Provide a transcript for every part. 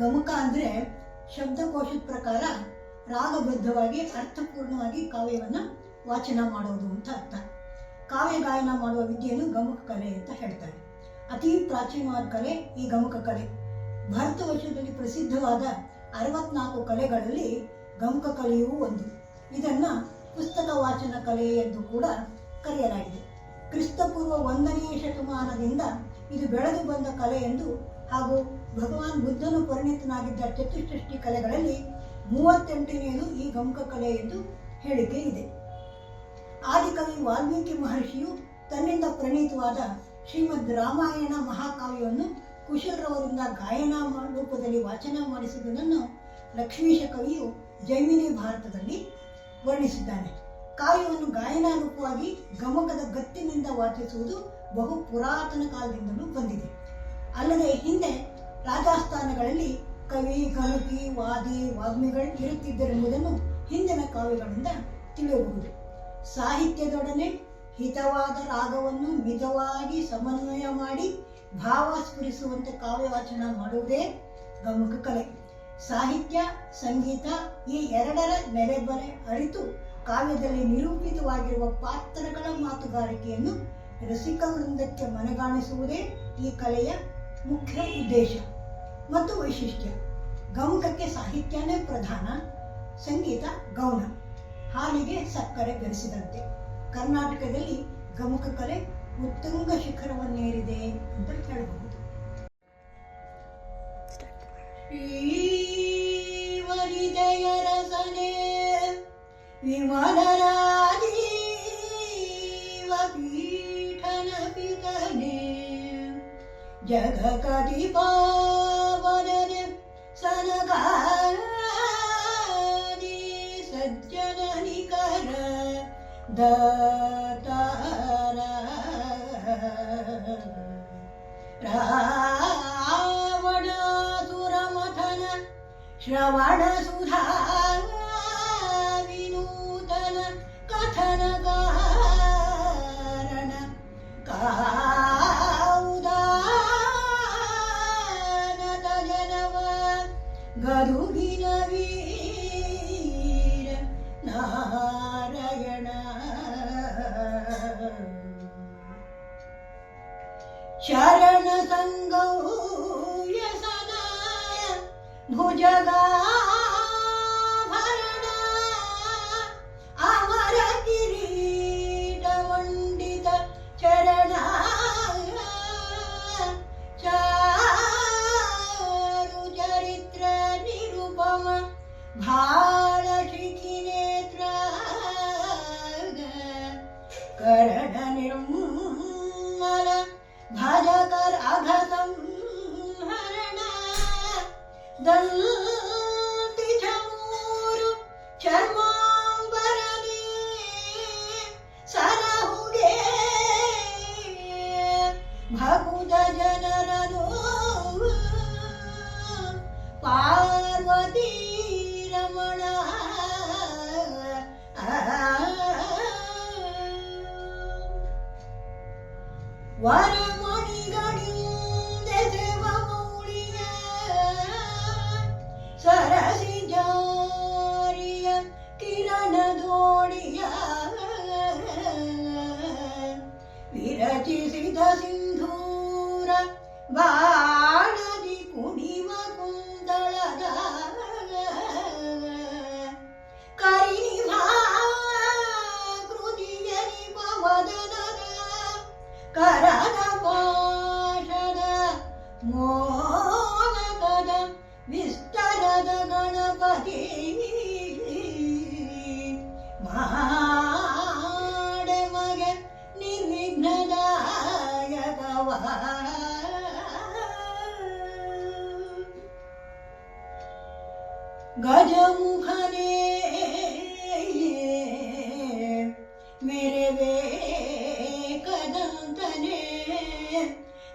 ಗಮಕ ಅಂದರೆ ಶಬ್ದಕೋಶದ ಪ್ರಕಾರ ರಾಗಬದ್ಧವಾಗಿ ಅರ್ಥಪೂರ್ಣವಾಗಿ ಕಾವ್ಯವನ್ನು ವಾಚನ ಮಾಡೋದು ಅಂತ ಅರ್ಥ. ಕಾವ್ಯ ಗಾಯನ ಮಾಡುವ ವಿದ್ಯೆಯನ್ನು ಗಮಕ ಕಲೆ ಅಂತ ಹೇಳ್ತಾರೆ. ಅತಿ ಪ್ರಾಚೀನವಾದ ಕಲೆ ಈ ಗಮಕ ಕಲೆ. ಭಾರತವರ್ಷದಲ್ಲಿ ಪ್ರಸಿದ್ಧವಾದ 64 ಕಲೆಗಳಲ್ಲಿ ಗಮಕ ಕಲೆಯೂ ಒಂದು. ಇದನ್ನು ಪುಸ್ತಕ ವಾಚನ ಕಲೆ ಎಂದು ಕೂಡ ಕರೆಯಲಾಗಿದೆ. ಕ್ರಿಸ್ತಪೂರ್ವ 1ನೇ ಶತಮಾನದಿಂದ ಇದು ಬೆಳೆದು ಬಂದ ಕಲೆ ಎಂದು ಹಾಗೂ ಭಗವಾನ್ ಬುದ್ಧನು ಪರಿಣಿತನಾಗಿದ್ದ ಚತುಷ್ಷಷ್ಟಿ ಕಲೆಗಳಲ್ಲಿ 38ನೇದು ಈ ಗಮಕ ಕಲೆ ಎಂದು ಹೇಳಿಕೆ ಇದೆ. ಆದಿಕವಿ ವಾಲ್ಮೀಕಿ ಮಹರ್ಷಿಯು ತನ್ನಿಂದ ಪ್ರಣೀತವಾದ ಶ್ರೀಮದ್ ರಾಮಾಯಣ ಮಹಾಕಾವ್ಯವನ್ನು ಕುಶಲರವರಿಂದ ಗಾಯನ ರೂಪದಲ್ಲಿ ವಾಚನ ಮಾಡಿಸಿದುದನ್ನು ಲಕ್ಷ್ಮೀಶ ಕವಿಯು ಜೈಮಿನಿ ಭಾರತದಲ್ಲಿ ವರ್ಣಿಸಿದ್ದಾನೆ. ಕಾವ್ಯವನ್ನು ಗಾಯನ ರೂಪವಾಗಿ ಗಮಕದ ಗತ್ತಿನಿಂದ ವಾಚಿಸುವುದು ಬಹು ಪುರಾತನ ಕಾಲದಿಂದಲೂ ಬಂದಿದೆ. ಅಲ್ಲದೆ ಹಿಂದೆ ರಾಜಸ್ಥಾನಗಳಲ್ಲಿ ಕವಿ, ಗಣತಿ, ವಾದಿ, ವಾಗ್ಮಿಗಳು ಇರುತ್ತಿದ್ದರೆಂಬುದನ್ನು ಹಿಂದಿನ ಕಾವ್ಯಗಳಿಂದ ತಿಳಿಯಬಹುದು. ಸಾಹಿತ್ಯದೊಡನೆ ಹಿತವಾದ ರಾಗವನ್ನು ಮಿತವಾಗಿ ಸಮನ್ವಯ ಮಾಡಿ ಭಾವ ಸ್ಫುರಿಸುವಂತೆ ಕಾವ್ಯವಾಚನ ಮಾಡುವುದೇ ಗಮಕ ಕಲೆ. ಸಾಹಿತ್ಯ, ಸಂಗೀತ ಈ ಎರಡರ ನೆಲೆಬರೆ ಅರಿತು ಕಾವ್ಯದಲ್ಲಿ ನಿರೂಪಿತವಾಗಿರುವ ಪಾತ್ರಗಳ ಮಾತುಗಾರಿಕೆಯನ್ನು ರಸಿಕ ವೃಂದಕ್ಕೆ ಮನಗಾಣಿಸುವುದೇ ಈ ಕಲೆಯ ಮುಖ್ಯ ಉದ್ದೇಶ ಮತ್ತು ವೈಶಿಷ್ಟ್ಯ. ಗಮಕಕ್ಕೆ ಸಾಹಿತ್ಯನೇ ಪ್ರಧಾನ, ಸಂಗೀತ ಗೌಣ. ಹಾಲಿಗೆ ಸಕ್ಕರೆ ಬೆರೆಸಿದಂತೆ ಕರ್ನಾಟಕದಲ್ಲಿ ಗಮಕ ಕಲೆ ಉತ್ತುಂಗ ಶಿಖರವನ್ನೇರಿದೆ ಅಂತ ಹೇಳಬಹುದು. ಶ್ರೀವರಿಜಯ ರಸನೆ ವಿಮಲರಾಜೀವ ಪೀಠನ ಪಿತನೆ ಜಗಕದಿ ಪಾವನನೆ ಸನಗಾನಿ ಸಜ್ಜನ ನಿಕರ ದಾತಾರ ರಾವಣಾಸುರಮಥನ ಶ್ರವಣ ಸುಧಾ ವಿನೂತನ ಕಥನ ಕಾರಣ ಕಾವುದಾನದ ಜನವ ಗದುಗಿನ ವೀರ ನಾರಾಯಣ ಶರಣ ಸಂಗೌಯಸನ ಭುಜಗಾಭರಣ ಅಮರ ಕಿರೀಟ ಮಂಡಿತ ಚರಣ ಚಾರು ಚರಿತ್ರ ನಿರುಪಮ ಭಾಳ ಶಿಖಿನೇತ್ರ ಕರಣ ನಿರ್ಮಲ ಭಜಕರ ಅಘಸಂಹರಣ ದಂತಿ ಚಮೂರು ಚರ್ಮಾಂಬರನೇ ಸರಹುಗೆ ಭಕುತ ಜನರನು ಪಾರ್ವತಿ ರಮಣ ವರಮಣಿಗಳಿಂದೆಸೆವ ಮೌಳಿಯ ಸರಸಿ ಜಾರಿಯ ಕಿರಣದೋಡಿಯ ವಿರಚಿಸಿದ ಸಿಂಧೂರ ಬಾಣದಿ ಕುಣಿವ ಕುಂದಳದ ಕರಿನಿಭಾ ಕೃತಿಯರಿ ಪವದನದ ಕರದ ಪಾಶದ ಮೋದಕದ ವಿಸ್ತರದ ಗಣಪತಿ ಮಾಡೆ ಮಗೆ ನಿರ್ವಿಘ್ನದಾಯಕವ ಗಜಮುಖನೇ ಮೇರೆ ಕದಂತನೇ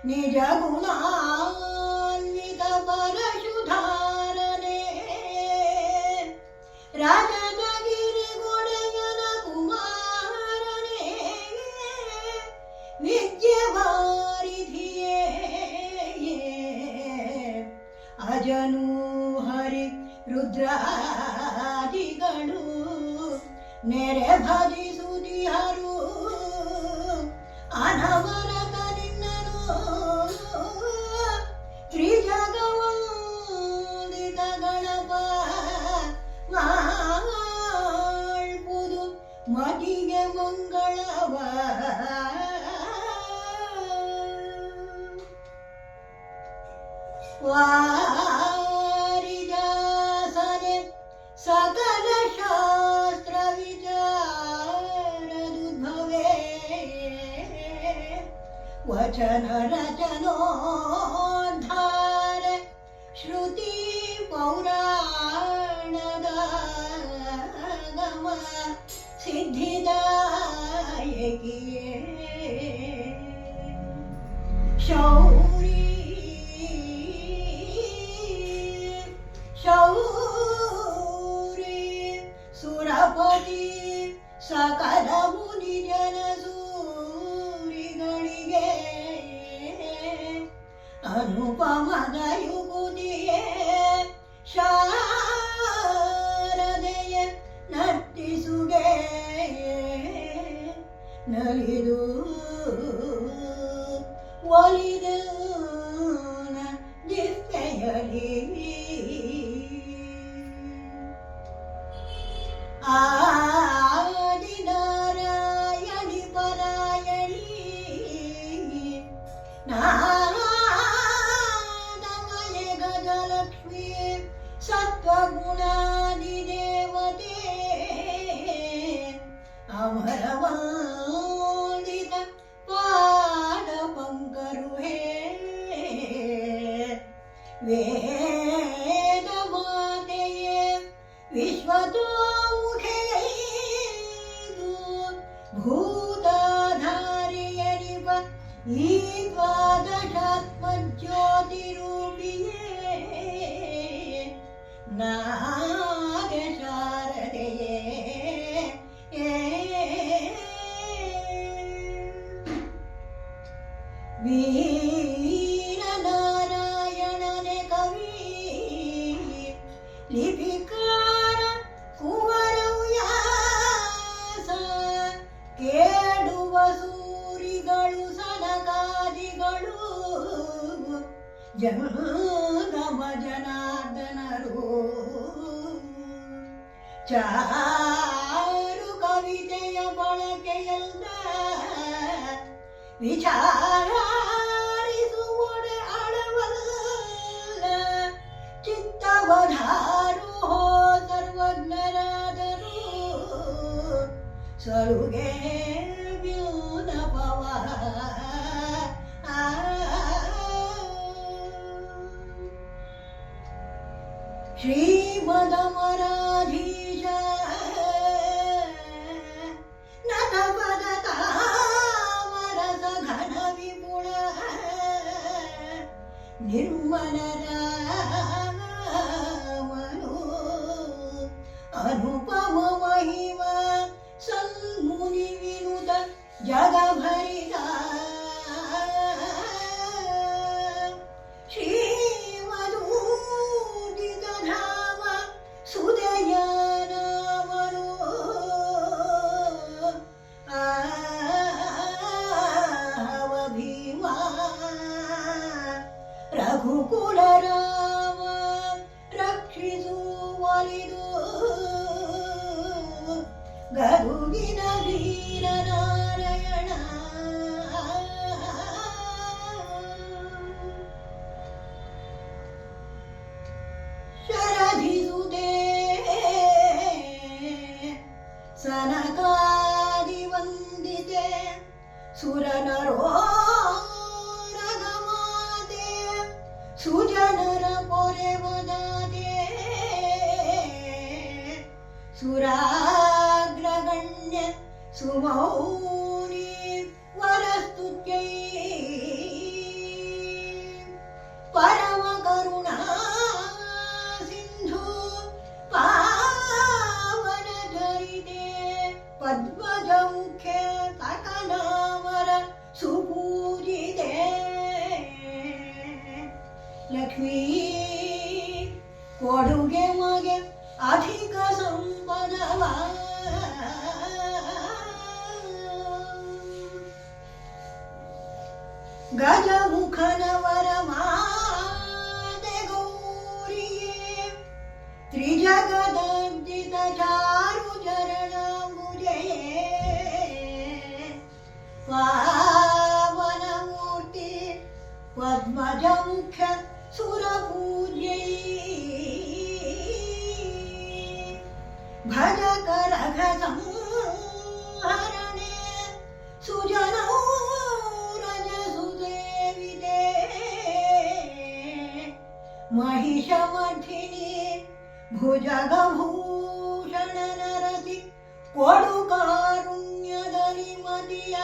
ನಿಜ ಗುಣಾನ್ವಿತ ಪರಶುಧಾರನೆ ರಾಜನಗಿರಿ ಗೊಡೆಯನ ಕುಮಾರನೇ ವಿದ್ಯವಾರಿಧಿಯೇ ಅಜನು ಹರಿ ರುದ್ರಾದಿಗಳು ನೆರೆ ಭಜಿಸುದಿಹರು ಅನವರತ ನಿನ್ನನು ತ್ರಿಜಗವಂದಿತ ಗಣಪ ಮಾಡ್ಪುದು ಮದಿಗೆ ಮಂಗಳವ ವಾರಿಜಾಸನೆ ಸಕಲ ಶಾಸ್ತ್ರ ವಿಚಾರದುದ್ಭವೇ ವಚನ ರಚನೋದ್ಧಾರ ಶ್ರುತಿ ಪೌರಾಣದ ಗಮ ಸಿದ್ಧಿದಾಯಕಿಯೇ ಶೌರಿ ಶೌರಿ ಸುರಪತಿ ಸಕಲ ಮುನಿ ಜನ ಸೂರಿಗಳಿಗೆ ಅನುಪಮದ ಯುಗುದಿಯೇ ಶಾರದೆಯ ನರ್ತಿಸುಗೆ ನಲಿದು ಒಲಿದು ದಿವ್ಯಯಲಿ ಆದಿನಾರಾಯಣಿ ಪರಾಯಣಿ ನಾದಮಯ ಗಜಲಕ್ಷ್ಮೀ ಸತ್ವಗುಣಾದಿ ದೇವತೆ ಅಮರವಂದಿತ ಪಾದ ಪಂಕರುಹೇ ವೇದ ಮಾತೆಯೇ ವಿಶ್ವತೋಮುಖೇ ಭೂತಾಧಾರಿಯರಿವ ಈ ದ್ವಾದಶಾತ್ಮಜ್ಯೋತಿರೂಪಿಯೇ ನಾಗ ಶಾರದೆಯೇ ವೀರನಾರಾಯಣನೆ ಕವಿ ಲಿಪಿಕಾರ ಕುವರವ್ಯಾಸ ಕೇಳುವ ಸೂರಿಗಳು ಸನಕಾದಿಗಳು ಜಂಗಮ ಜನಾರ್ದನರು ಚಾರು ಕವಿತೆಯ ಬಳಕೆಯಲ್ಲ ವಿಚಾರಿಸುವೊಡೆ ಅಳವಲ್ಲ ಚಿತ್ತವಧಾರು ಹೋ ಸರ್ವಜ್ಞರಾದರು ಸರುಗೆ ವ್ಯೂನಪವ ಶ್ರೀಮದಮರಾಧೀಶ ನತಪದ ತಾಮರಸ ಘನ ವಿಪುಳ ನಿರ್ಮಲ ರಾಮನು ಅನುಪಮ ಮಹಿಮ ಸನ್ಮುನಿ ವಿನುತ ಜಗಭರಿತ ಶ್ರೀಮಧೂದಿತ ಧಾಮ ಸುದಯಾನವನು ಆವ ಭೀಮ ರಘುಕುಲ ರಾಮ ರಕ್ಷಿಸು ಒಲಿದು ಗರುಗಿನ ವೀರ ನಾರಾಯಣ ಶರಧಿಸುದೇ ಸನಕಾದಿ ವಂದಿತೆ ಸುರನರೋರಗಮಾತೆ ಸುಜನರ ಪೊರೆವದಾದೆ ಸುರಾಗ್ರಗಣ್ಯ ಸುಮೌನಿ ವರಸ್ತುತ್ಯೈ ಪರಮ ಕರುಣಾ ಸಿಂಧು ಪಾವನ ಧರಿತೆ ಪದ್ಮಜ ಮುಖ್ಯ ಸಕಲಾವರ ಸುಪೂಜಿತೆ ಲಕ್ಷ್ಮೀ ಕೊಡುಗೆ ಮಗೆ ಅಧಿಕ ಸಂಪದವ ಗಜಮುಖನವರ ಮಾತೆ ಗೌರಿಯೇ ತ್ರಿಜಗದಂಜಿತ ಚಾರು ಚರಣಾಂಬುಜೇ ಪಾವನಮೂರ್ತಿ ಪದ್ಮಜ ಮುಖ್ಯ ಸುರಪೂಜ್ಯೈ ಭಜಕರಘ ಸಂಹರಣೆ ಸುಜನೌ ರಜಸುದೇವಿತೆ ಮಹಿಷಮರ್ಥಿನಿ ಭುಜಗಭೂಷಣ ನರಸಿ ಕೊಡು ಕಾರುಣ್ಯದಲ್ಲಿ ಮತಿಯ